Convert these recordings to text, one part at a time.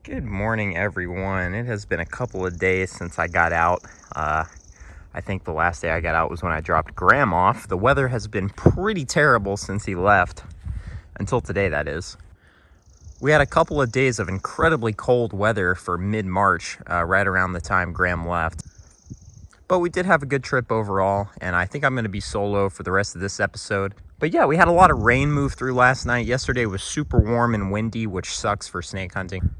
Good morning, everyone. It has been a couple of days since I got out. I think the last day I got out was when I dropped Graham off. The weather has been pretty terrible since he left, until today, that is. We had a couple of days of incredibly cold weather for mid-March, right around the time Graham left. But we did have a good trip overall, and I think I'm going to be solo for the rest of this episode. But yeah, we had a lot of rain move through last night. Yesterday was super warm and windy, which sucks for snake hunting,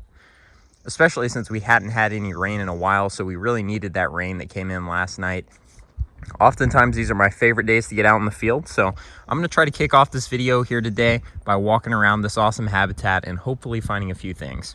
especially since we hadn't had any rain in a while, so we really needed that rain that came in last night. Oftentimes, these are my favorite days to get out in the field, so I'm going to try to kick off this video here today by walking around this awesome habitat and hopefully finding a few things.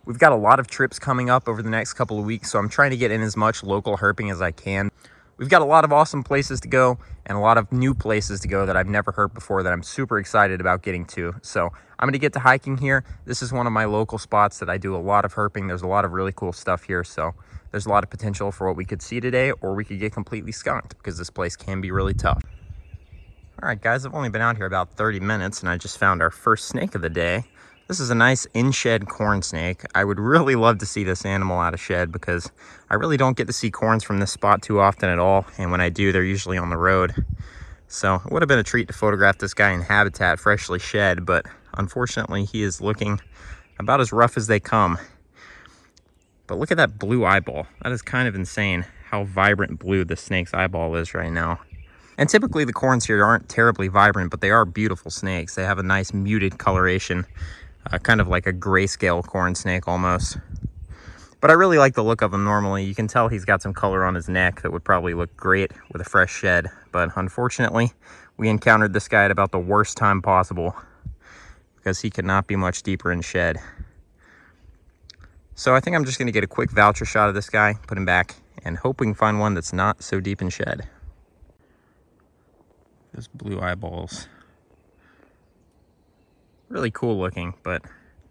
We've got a lot of trips coming up over the next couple of weeks, so I'm trying to get in as much local herping as I can. We've got a lot of awesome places to go and a lot of new places to go that I've never herped before that I'm super excited about getting to. So I'm going to get to hiking here. This is one of my local spots that I do a lot of herping. There's a lot of really cool stuff here, so there's a lot of potential for what we could see today, or we could get completely skunked because this place can be really tough. All right, guys, I've only been out here about 30 minutes and I just found our first snake of the day. This is a nice in-shed corn snake. I would really love to see this animal out of shed because I really don't get to see corns from this spot too often at all. And when I do, they're usually on the road. So it would have been a treat to photograph this guy in habitat freshly shed, but unfortunately he is looking about as rough as they come. But look at that blue eyeball. That is kind of insane how vibrant blue the snake's eyeball is right now. And typically the corns here aren't terribly vibrant, but they are beautiful snakes. They have a nice muted coloration. Kind of like a grayscale corn snake almost. But I really like the look of him normally. You can tell he's got some color on his neck that would probably look great with a fresh shed. But unfortunately, we encountered this guy at about the worst time possible because he could not be much deeper in shed. So I think I'm just going to get a quick voucher shot of this guy, put him back, and hope we can find one that's not so deep in shed. Those blue eyeballs. Really cool looking, but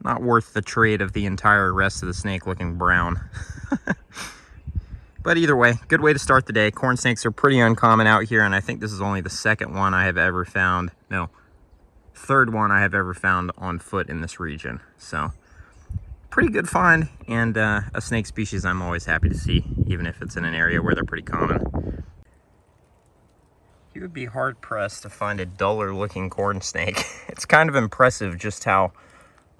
not worth the trade of the entire rest of the snake looking brown. But either way, good way to start the day. Corn snakes are pretty uncommon out here, and I think this is only the second one I have ever found. No, third one I have ever found on foot in this region. So pretty good find, and a snake species I'm always happy to see, even if it's in an area where they're pretty common. You would be hard-pressed to find a duller-looking corn snake. It's kind of impressive just how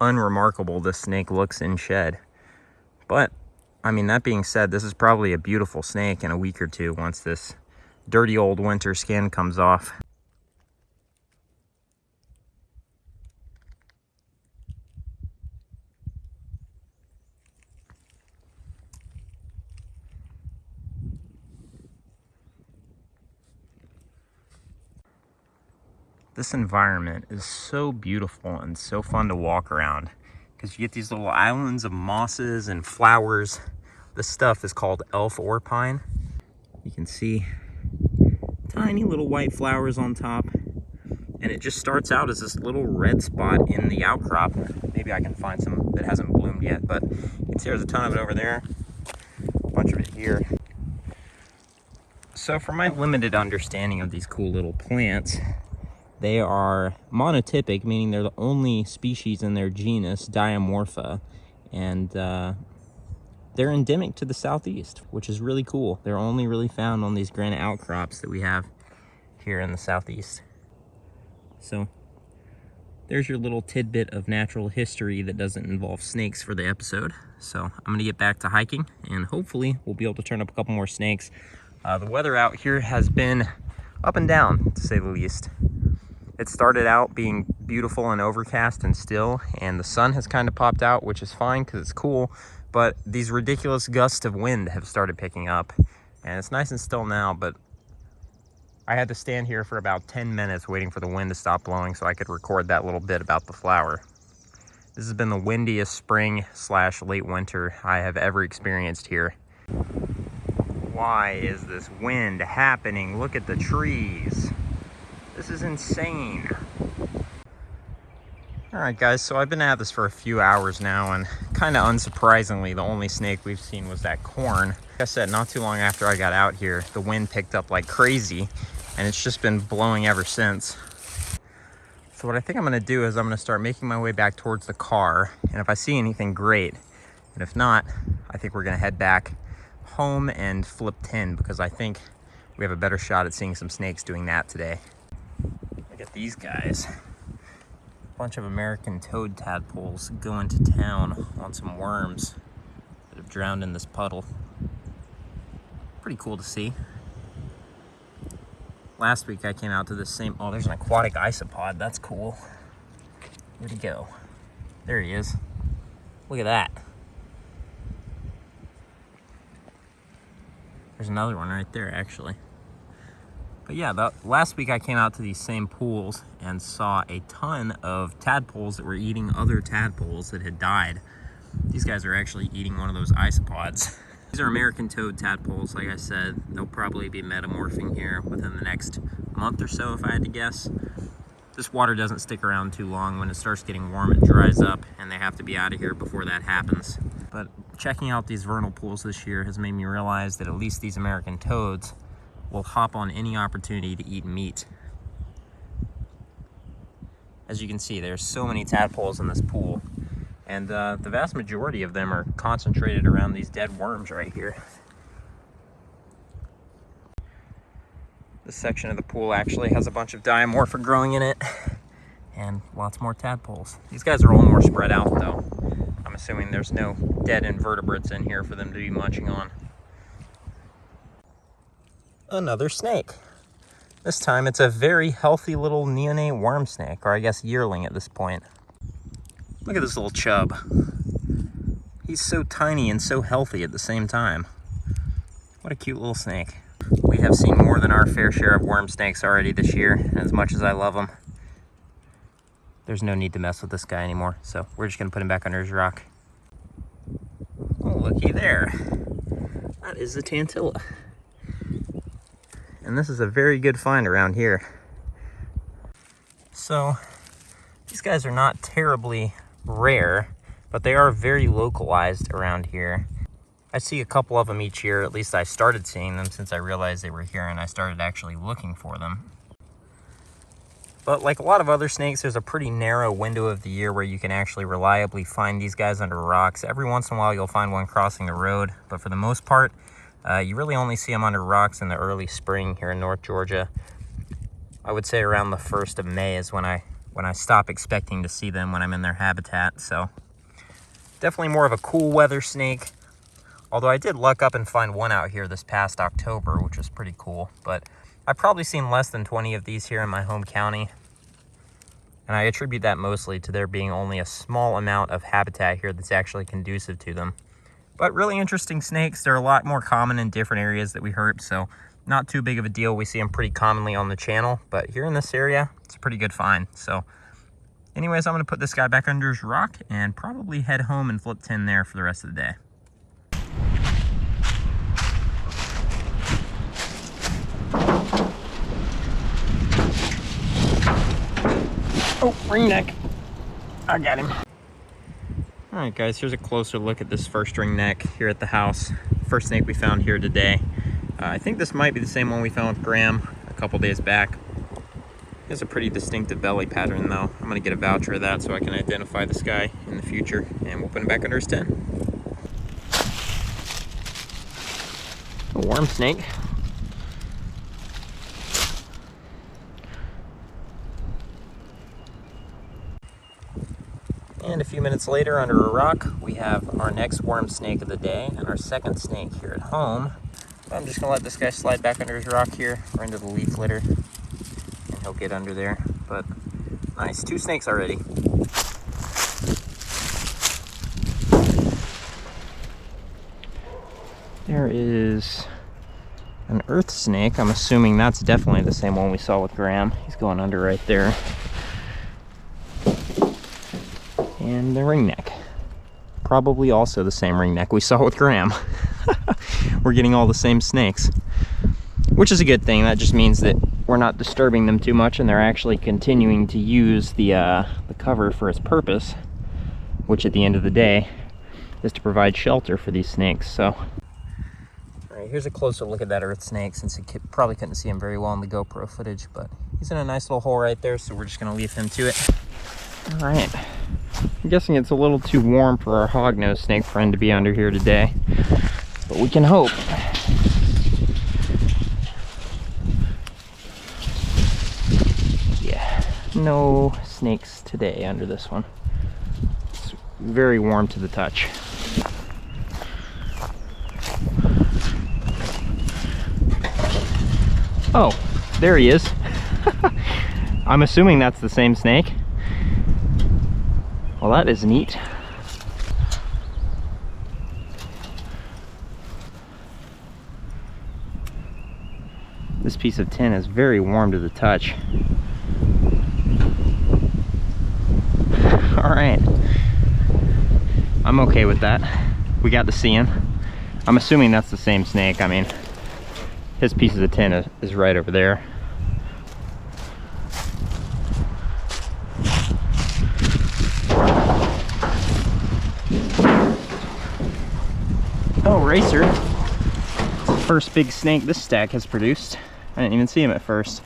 unremarkable this snake looks in shed. But, I mean, that being said, this is probably a beautiful snake in a week or two once this dirty old winter skin comes off. This environment is so beautiful and so fun to walk around because you get these little islands of mosses and flowers. This stuff is called elf ore pine. You can see tiny little white flowers on top, and it just starts out as this little red spot in the outcrop. Maybe I can find some that hasn't bloomed yet, but you can see there's a ton of it over there, a bunch of it here. So from my limited understanding of these cool little plants, they are monotypic, meaning they're the only species in their genus, Diamorpha, and they're endemic to the southeast, which is really cool. They're only really found on these granite outcrops that we have here in the southeast. So there's your little tidbit of natural history that doesn't involve snakes for the episode. So I'm gonna get back to hiking, and hopefully we'll be able to turn up a couple more snakes. The weather out here has been up and down, to say the least. It started out being beautiful and overcast and still, and the sun has kind of popped out, which is fine because it's cool, but these ridiculous gusts of wind have started picking up, and it's nice and still now, but I had to stand here for about 10 minutes waiting for the wind to stop blowing so I could record that little bit about the flower. This has been the windiest spring / late winter I have ever experienced here. Why is this wind happening? Look at the trees. This is insane. All right, guys, so I've been at this for a few hours now, and kind of unsurprisingly, the only snake we've seen was that corn. Like I said, not too long after I got out here, the wind picked up like crazy, and it's just been blowing ever since. So what I think I'm gonna do is I'm gonna start making my way back towards the car, and if I see anything, great. And if not, I think we're gonna head back home and flip 10, because I think we have a better shot at seeing some snakes doing that today. Look at these guys. A bunch of American toad tadpoles going to town on some worms that have drowned in this puddle. Pretty cool to see. Last week I came out to this same, oh, there's an aquatic isopod, that's cool. Where'd he go? There he is. Look at that. There's another one right there, actually. But yeah, last week I came out to these same pools and saw a ton of tadpoles that were eating other tadpoles that had died. These guys are actually eating one of those isopods. These are American toad tadpoles, like I said. They'll probably be metamorphing here within the next month or so, if I had to guess. This water doesn't stick around too long. When it starts getting warm, it dries up, and they have to be out of here before that happens. But checking out these vernal pools this year has made me realize that at least these American toads will hop on any opportunity to eat meat. As you can see, there's so many tadpoles in this pool, and the vast majority of them are concentrated around these dead worms right here. This section of the pool actually has a bunch of diamorpha growing in it, and lots more tadpoles. These guys are all more spread out though. I'm assuming there's no dead invertebrates in here for them to be munching on. Another snake. This time it's a very healthy little neonate worm snake, or I guess yearling at this point. Look at this little chub. He's so tiny and so healthy at the same time. What a cute little snake. We have seen more than our fair share of worm snakes already this year, and as much as I love them, there's no need to mess with this guy anymore, so we're just gonna put him back under his rock. Oh, looky there. That is a tantilla. And this is a very good find around here. So these guys are not terribly rare, but they are very localized around here. I see a couple of them each year. At least I started seeing them since I realized they were here, and I started actually looking for them. But like a lot of other snakes, there's a pretty narrow window of the year where you can actually reliably find these guys under rocks. Every once in a while you'll find one crossing the road, but for the most part, you really only see them under rocks in the early spring here in North Georgia. I would say around the 1st of May is when I stop expecting to see them when I'm in their habitat. So definitely more of a cool weather snake. Although I did luck up and find one out here this past October, which was pretty cool. But I've probably seen less than 20 of these here in my home county. And I attribute that mostly to there being only a small amount of habitat here that's actually conducive to them. But really interesting snakes. They're a lot more common in different areas that we herp, so not too big of a deal. We see them pretty commonly on the channel, but here in this area, it's a pretty good find. So anyways, I'm gonna put this guy back under his rock and probably head home and flip 10 there for the rest of the day. Oh, ringneck. I got him. All right, guys, here's a closer look at this first ringneck here at the house. First snake we found here today. I think this might be the same one we found with Graham a couple days back. He has a pretty distinctive belly pattern, though. I'm gonna get a voucher of that so I can identify this guy in the future, and we'll put him back under his 10. A worm snake. And a few minutes later, under a rock, we have our next worm snake of the day and our second snake here at home. I'm just gonna let this guy slide back under his rock here or into the leaf litter, and he'll get under there. But nice, 2 snakes already. There is an earth snake. I'm assuming that's definitely the same one we saw with Graham. He's going under right there. And the ringneck. Probably also the same ringneck we saw with Graham. We're getting all the same snakes, which is a good thing. That just means that we're not disturbing them too much, and they're actually continuing to use the cover for its purpose, which at the end of the day is to provide shelter for these snakes. So Alright, here's a closer look at that earth snake, since you probably couldn't see him very well in the GoPro footage, but he's in a nice little hole right there, so we're just going to leave him to it. Alright, I'm guessing it's a little too warm for our hognose snake friend to be under here today, but we can hope. Yeah, no snakes today under this one. It's very warm to the touch. Oh, there he is. I'm assuming that's the same snake. Well, that is neat. This piece of tin is very warm to the touch. All right. I'm okay with that. We got to see him. I'm assuming that's the same snake. I mean, his piece of the tin is right over there. Oh, Racer. It's the first big snake this stack has produced. I didn't even see him at first.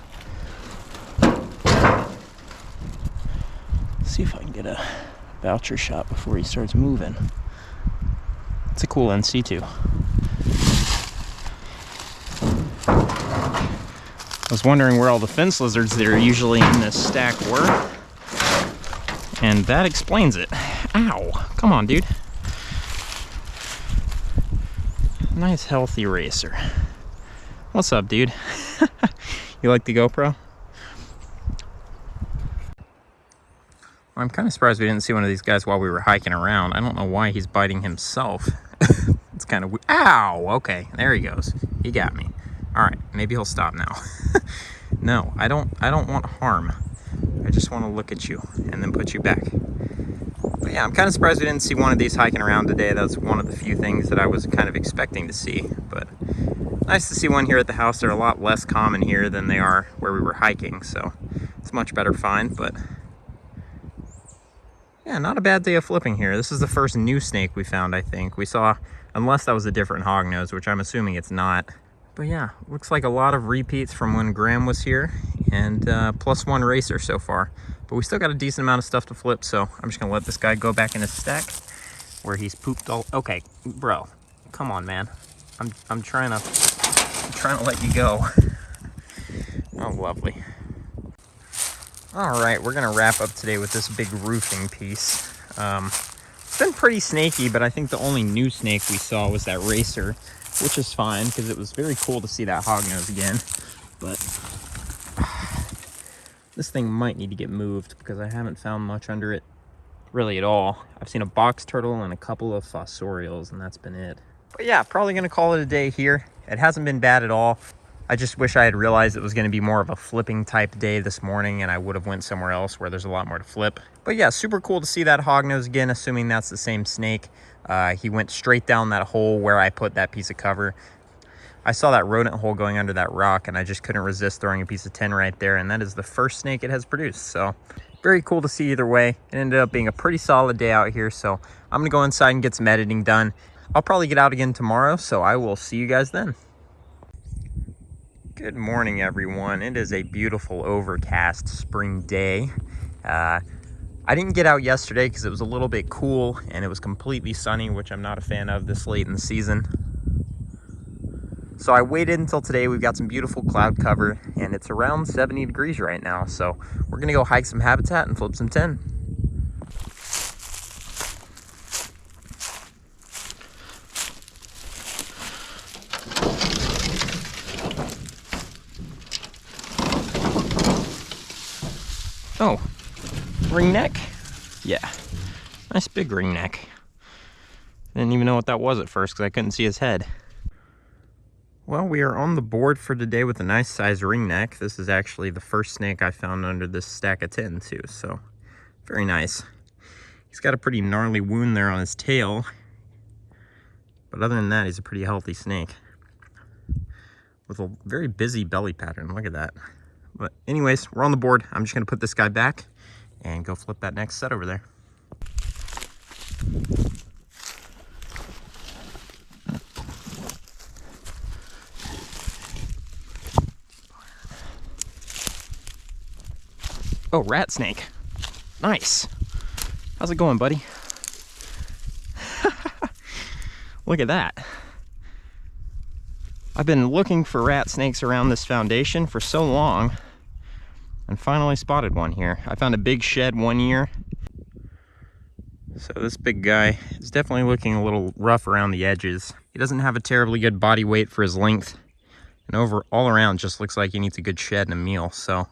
Let's see if I can get a voucher shot before he starts moving. It's a cool NC too. I was wondering where all the fence lizards that are usually in this stack were, and that explains it. Ow! Come on, dude. Nice healthy Racer. What's up, dude? You like the GoPro? I'm kind of surprised we didn't see one of these guys while we were hiking around. I don't know why he's biting himself. It's kind of weird. Ow! Okay, there he goes. He got me. All right, maybe he'll stop now. No, I don't want harm. I just want to look at you and then put you back. But yeah, I'm kind of surprised we didn't see one of these hiking around today. That's one of the few things that I was kind of expecting to see. But nice to see one here at the house. They're a lot less common here than they are where we were hiking, so it's a much better find. But yeah, not a bad day of flipping here. This is the first new snake we found, I think. We saw, unless that was a different hognose, which I'm assuming it's not. But yeah, looks like a lot of repeats from when Graham was here, and plus one Racer so far. But we still got a decent amount of stuff to flip, so I'm just gonna let this guy go back in his stack where he's pooped all. Okay, bro, come on, man. I'm trying to let you go. Oh, lovely. All right, we're gonna wrap up today with this big roofing piece. It's been pretty snaky, but I think the only new snake we saw was that Racer, which is fine because it was very cool to see that hognose again. But this thing might need to get moved because I haven't found much under it really at all. I've seen a box turtle and a couple of fossorials, and that's been it. But yeah, probably gonna call it a day here. It hasn't been bad at all. I just wish I had realized it was going to be more of a flipping type day this morning, and I would have went somewhere else where there's a lot more to flip. But yeah, super cool to see that hognose again, assuming that's the same snake. He went straight down that hole where I put that piece of cover. I saw that rodent hole going under that rock, and I just couldn't resist throwing a piece of tin right there, and that is the first snake it has produced. So very cool to see either way. It ended up being a pretty solid day out here, so I'm going to go inside and get some editing done. I'll probably get out again tomorrow, so I will see you guys then. Good morning, everyone. It is a beautiful overcast spring day. I didn't get out yesterday because it was a little bit cool and it was completely sunny, which I'm not a fan of this late in the season. So I waited until today. We've got some beautiful cloud cover and it's around 70 degrees right now. So we're gonna go hike some habitat and flip some tin. Oh, ring neck? Yeah, nice big ring neck. Didn't even know what that was at first because I couldn't see his head. Well, we are on the board for today with a nice size ring neck. This is actually the first snake I found under this stack of tin too, so very nice. He's got a pretty gnarly wound there on his tail, but other than that, he's a pretty healthy snake with a very busy belly pattern. Look at that. But anyways, we're on the board. I'm just gonna put this guy back and go flip that next set over there. Oh, rat snake. Nice. How's it going, buddy? Look at that. I've been looking for rat snakes around this foundation for so long and finally spotted one here. I found a big shed one year. So this big guy is definitely looking a little rough around the edges. He doesn't have a terribly good body weight for his length, and all around just looks like he needs a good shed and a meal. So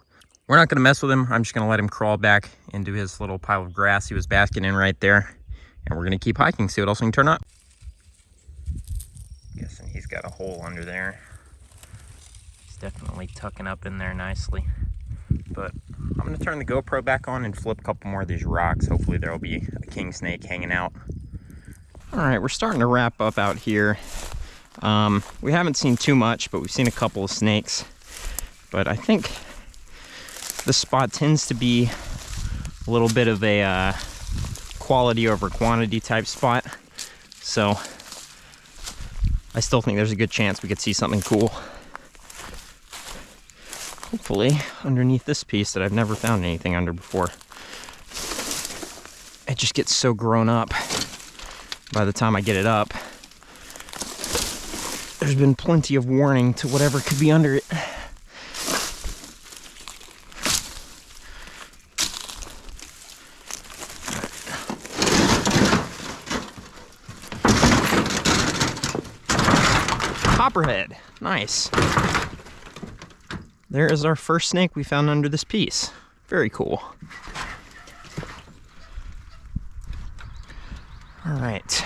we're not gonna mess with him. I'm just gonna let him crawl back into his little pile of grass he was basking in right there. And we're gonna keep hiking, see what else we can turn up. Guessing he's got a hole under there. He's definitely tucking up in there nicely. But I'm gonna turn the GoPro back on and flip a couple more of these rocks. Hopefully there'll be a king snake hanging out. All right, we're starting to wrap up out here. We haven't seen too much, but we've seen a couple of snakes. But I think this spot tends to be a little bit of a quality over quantity type spot. So I still think there's a good chance we could see something cool. Hopefully underneath this piece that I've never found anything under before. It just gets so grown up by the time I get it up. There's been plenty of warning to whatever could be under it. Copperhead, nice. There is our first snake we found under this piece. Very cool. All right.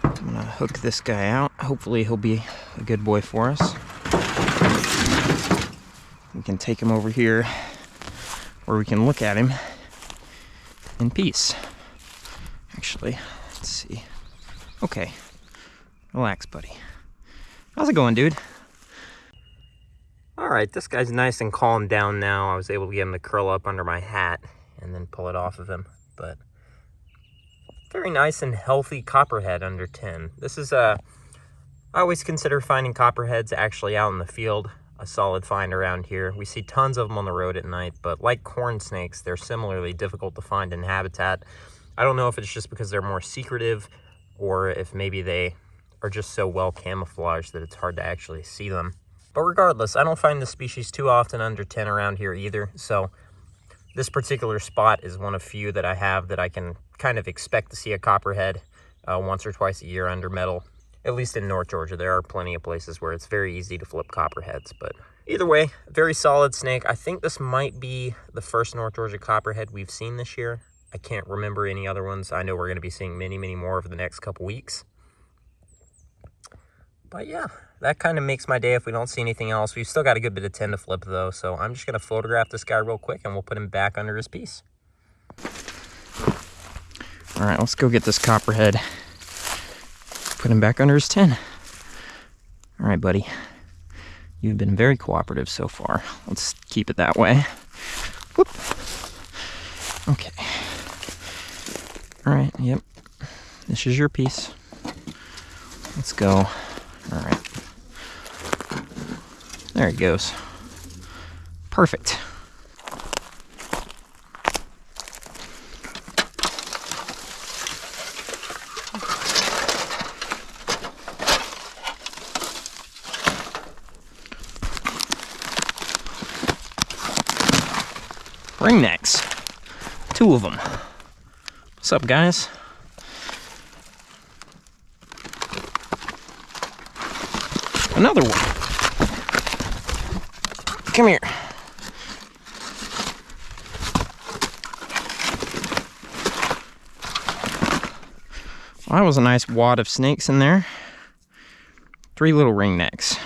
I'm gonna hook this guy out. Hopefully he'll be a good boy for us. We can take him over here where we can look at him in peace. Actually, let's see. Okay, relax, buddy. How's it going, dude? All right, this guy's nice and calmed down now. I was able to get him to curl up under my hat and then pull it off of him. But very nice and healthy copperhead under 10. This is I always consider finding copperheads actually out in the field a solid find around here. We see tons of them on the road at night, but like corn snakes, they're similarly difficult to find in habitat. I don't know if it's just because they're more secretive or if maybe they are just so well camouflaged that it's hard to actually see them. But regardless, I don't find the species too often under 10 around here either. So this particular spot is one of few that I have that I can kind of expect to see a copperhead once or twice a year under metal. At least in North Georgia, there are plenty of places where it's very easy to flip copperheads. But either way, very solid snake. I think this might be the first North Georgia copperhead we've seen this year. I can't remember any other ones. I know we're going to be seeing many, many more over the next couple weeks. But yeah, that kind of makes my day if we don't see anything else. We've still got a good bit of 10 to flip though, so I'm just going to photograph this guy real quick and we'll put him back under his piece. All right, let's go get this copperhead. Put him back under his 10. All right, buddy. You've been very cooperative so far. Let's keep it that way. Whoop. Okay. All right, yep. This is your piece. Let's go. All right. There he goes. Perfect. Ringnecks. 2 of them. What's up, guys? Another one. Come here. Well, that was a nice wad of snakes in there. 3 little ringnecks.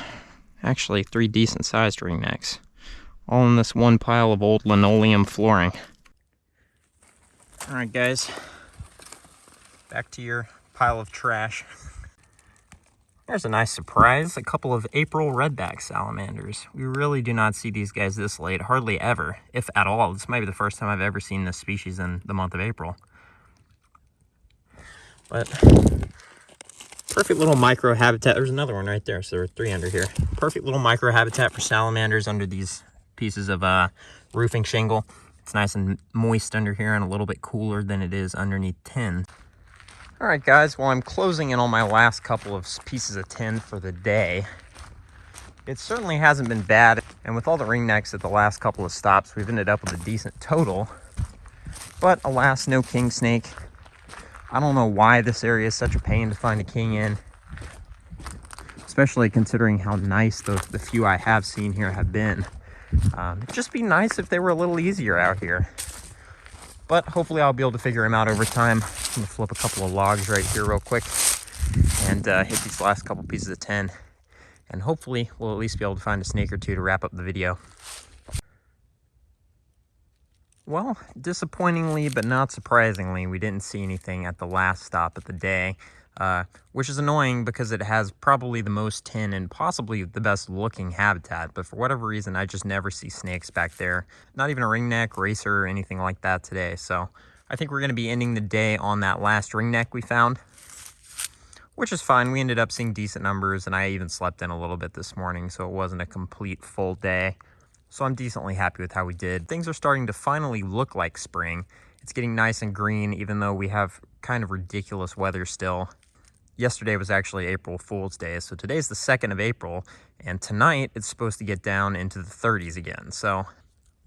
Actually, 3 decent sized ringnecks. All in this one pile of old linoleum flooring. All right, guys. Back to your pile of trash. There's a nice surprise, a couple of April redback salamanders. We really do not see these guys this late, hardly ever, if at all. This might be the first time I've ever seen this species in the month of April. But perfect little micro habitat. There's another one right there, so there are 3 under here. Perfect little micro habitat for salamanders under these pieces of roofing shingle. It's nice and moist under here and a little bit cooler than it is underneath tin. All right, guys, well, I'm closing in on my last couple of pieces of tin for the day. It certainly hasn't been bad, and with all the ringnecks at the last couple of stops, we've ended up with a decent total. But alas, no king snake. I don't know why this area is such a pain to find a king in, especially considering how nice the few I have seen here have been. It'd just be nice if they were a little easier out here. But hopefully I'll be able to figure them out over time. I'm gonna flip a couple of logs right here real quick and hit these last couple pieces of tin. And hopefully we'll at least be able to find a snake or two to wrap up the video. Well, disappointingly but not surprisingly, we didn't see anything at the last stop of the day, which is annoying because it has probably the most tin and possibly the best looking habitat. But for whatever reason, I just never see snakes back there. Not even a ringneck, racer, or anything like that today. So I think we're going to be ending the day on that last ringneck we found, which is fine. We ended up seeing decent numbers, and I even slept in a little bit this morning, so it wasn't a complete full day. So I'm decently happy with how we did. Things are starting to finally look like spring. It's getting nice and green, even though we have kind of ridiculous weather still. Yesterday was actually April Fool's Day, so today's the 2nd of April, and tonight it's supposed to get down into the 30s again. So,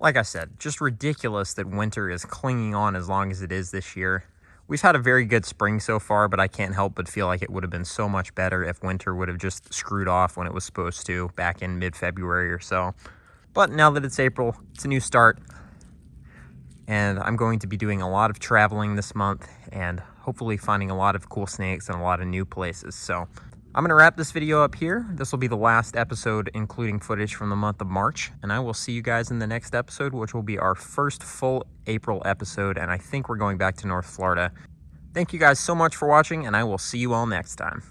like I said, just ridiculous that winter is clinging on as long as it is this year. We've had a very good spring so far, but I can't help but feel like it would have been so much better if winter would have just screwed off when it was supposed to back in mid-February or so. But now that it's April, it's a new start, and I'm going to be doing a lot of traveling this month and hopefully finding a lot of cool snakes and a lot of new places. So I'm going to wrap this video up here. This will be the last episode, including footage from the month of March, and I will see you guys in the next episode, which will be our first full April episode, and I think we're going back to North Florida. Thank you guys so much for watching, and I will see you all next time.